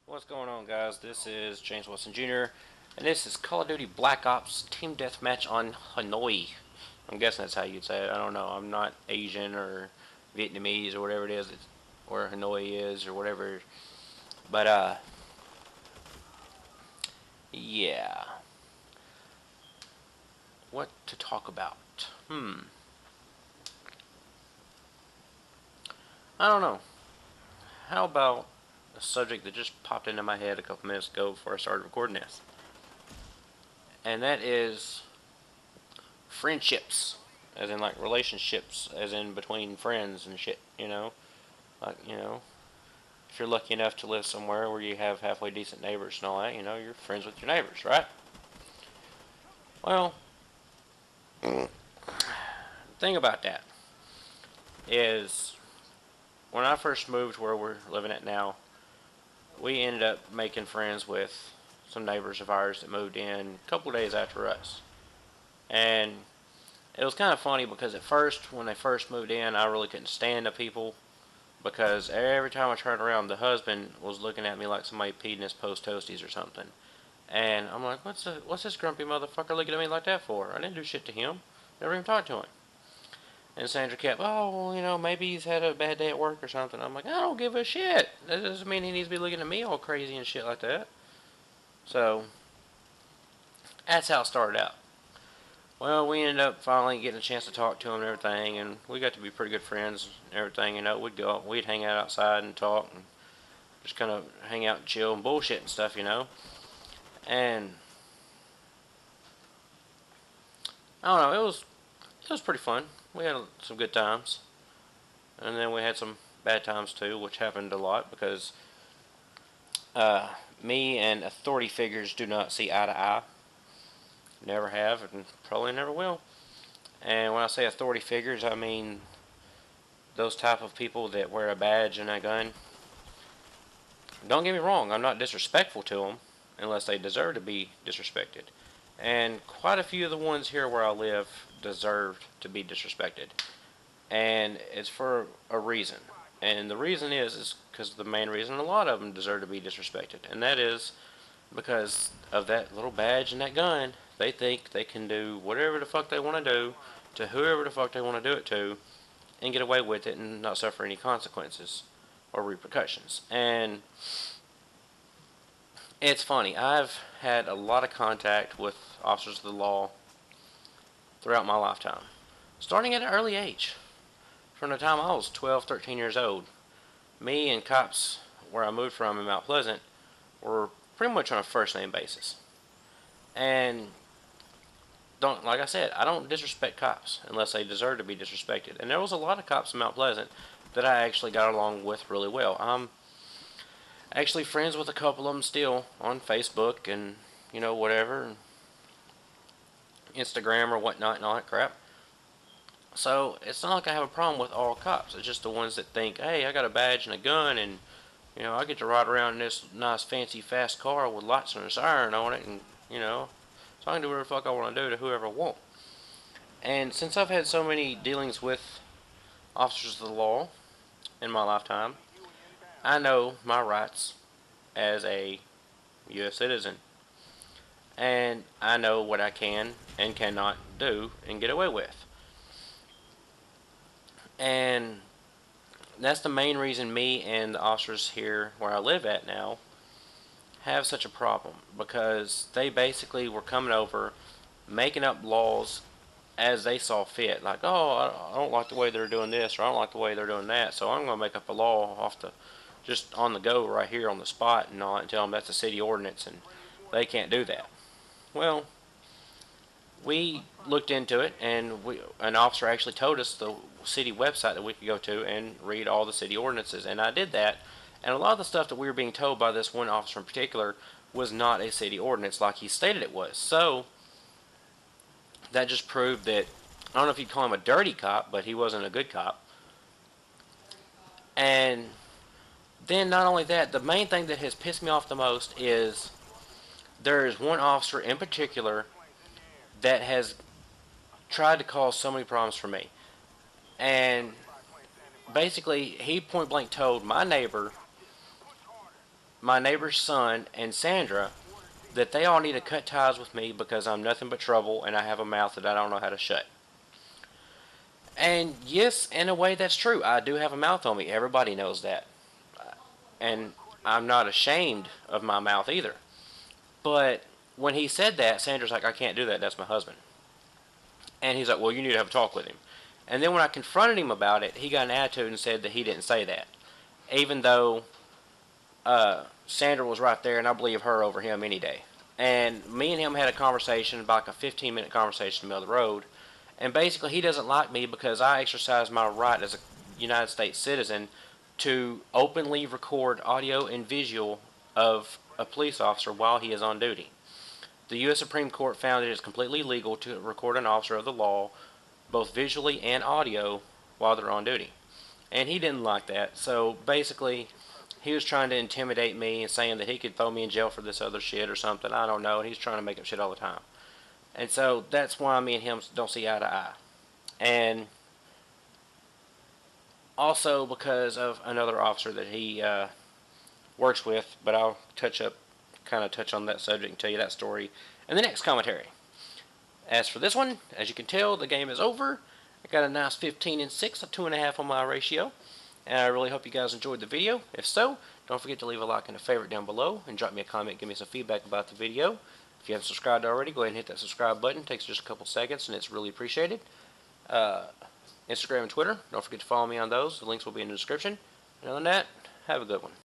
What's going on, guys? This is JamesWatsonJr. and this is Call of Duty Black Ops Team Deathmatch on Hanoi. I'm guessing that's how you'd say it. I don't know. I'm not Asian or Vietnamese or whatever it is, or Hanoi is or whatever. But yeah. What to talk about? I don't know. How about a subject that just popped into my head a couple minutes ago before I started recording this? And that is friendships, as in like relationships, as in between friends and shit. If you're lucky enough to live somewhere where you have halfway decent neighbors and all that, you're friends with your neighbors, right? Well, the thing about that is, when I first moved where we're living at now, we ended up making friends with some neighbors of ours that moved in a couple days after us. And it was kind of funny because at first, when they first moved in, I really couldn't stand the people because every time I turned around, the husband was looking at me like somebody peed in his post toasties or something. And I'm like, what's this grumpy motherfucker looking at me like that for? I didn't do shit to him. Never even talked to him. And Sandra kept, oh, well, maybe he's had a bad day at work or something. I'm like, I don't give a shit. That doesn't mean he needs to be looking at me all crazy and shit like that. So, that's how it started out. Well, we ended up finally getting a chance to talk to him and everything, and we got to be pretty good friends and everything. We'd hang out outside and talk, and just kind of hang out and chill and bullshit and stuff. And I don't know, it was pretty fun. We had some good times, and then we had some bad times too, which happened a lot because me and authority figures do not see eye to eye. Never have, and probably never will. And when I say authority figures, I mean those type of people that wear a badge and a gun. Don't get me wrong, I'm not disrespectful to them unless they deserve to be disrespected. And quite a few of the ones here where I live deserve to be disrespected. And it's for a reason. And the reason is because the main reason a lot of them deserve to be disrespected. And that is because of that little badge and that gun. They think they can do whatever the fuck they want to do to whoever the fuck they want to do it to and get away with it and not suffer any consequences or repercussions. And it's funny. I've had a lot of contact with officers of the law throughout my lifetime, starting at an early age. From the time I was 12, 13 years old, me and cops where I moved from in Mount Pleasant were pretty much on a first name basis. And like I said, I don't disrespect cops unless they deserve to be disrespected. And there was a lot of cops in Mount Pleasant that I actually got along with really well. I'm actually friends with a couple of them still on Facebook and whatever, Instagram or whatnot and all that crap. So it's not like I have a problem with all cops. It's just the ones that think, hey, I got a badge and a gun and I get to ride around in this nice fancy fast car with lights and a siren on it, and so I can do whatever the fuck I want to do to whoever I want. And since I've had so many dealings with officers of the law in my lifetime, I know my rights as a U.S. citizen. And I know what I can and cannot do and get away with. And that's the main reason me and the officers here where I live at now have such a problem, because they basically were coming over, making up laws as they saw fit. Like, oh, I don't like the way they're doing this, or I don't like the way they're doing that, so I'm going to make up a law just on the go right here on the spot and all that, and tell them that's a city ordinance and they can't do that. Well, we looked into it, and an officer actually told us the city website that we could go to and read all the city ordinances, and I did that. And a lot of the stuff that we were being told by this one officer in particular was not a city ordinance like he stated it was. So that just proved that, I don't know if you'd call him a dirty cop, but he wasn't a good cop. And then not only that, the main thing that has pissed me off the most is there is one officer in particular that has tried to cause so many problems for me. And basically, he point blank told my neighbor my neighbor's son and Sandra that they all need to cut ties with me because I'm nothing but trouble and I have a mouth that I don't know how to shut. And yes, in a way, that's true. I do have a mouth on me. Everybody knows that. And I'm not ashamed of my mouth either. But when he said that, Sandra's like, I can't do that. That's my husband. And he's like, well, you need to have a talk with him. And then when I confronted him about it, he got an attitude and said that he didn't say that. Even though Sandra was right there, and I believe her over him any day. And me and him had a conversation, about like a 15-minute conversation in the middle of the road. And basically, he doesn't like me because I exercise my right as a United States citizen to openly record audio and visual of a police officer while he is on duty. The U.S. Supreme Court found it is completely legal to record an officer of the law, both visually and audio, while they're on duty. And he didn't like that, so basically, he was trying to intimidate me and saying that he could throw me in jail for this other shit or something. I don't know, and he's trying to make up shit all the time. And so that's why me and him don't see eye to eye. And also because of another officer that he works with, but I'll touch on that subject and tell you that story in the next commentary. As for this one, as you can tell, the game is over. I got a nice 15 and 6, a 2.5 on my ratio. And I really hope you guys enjoyed the video. If so, don't forget to leave a like and a favorite down below, and drop me a comment, give me some feedback about the video. If you haven't subscribed already, go ahead and hit that subscribe button. It takes just a couple seconds, and it's really appreciated. Instagram and Twitter, don't forget to follow me on those. The links will be in the description. And other than that, have a good one.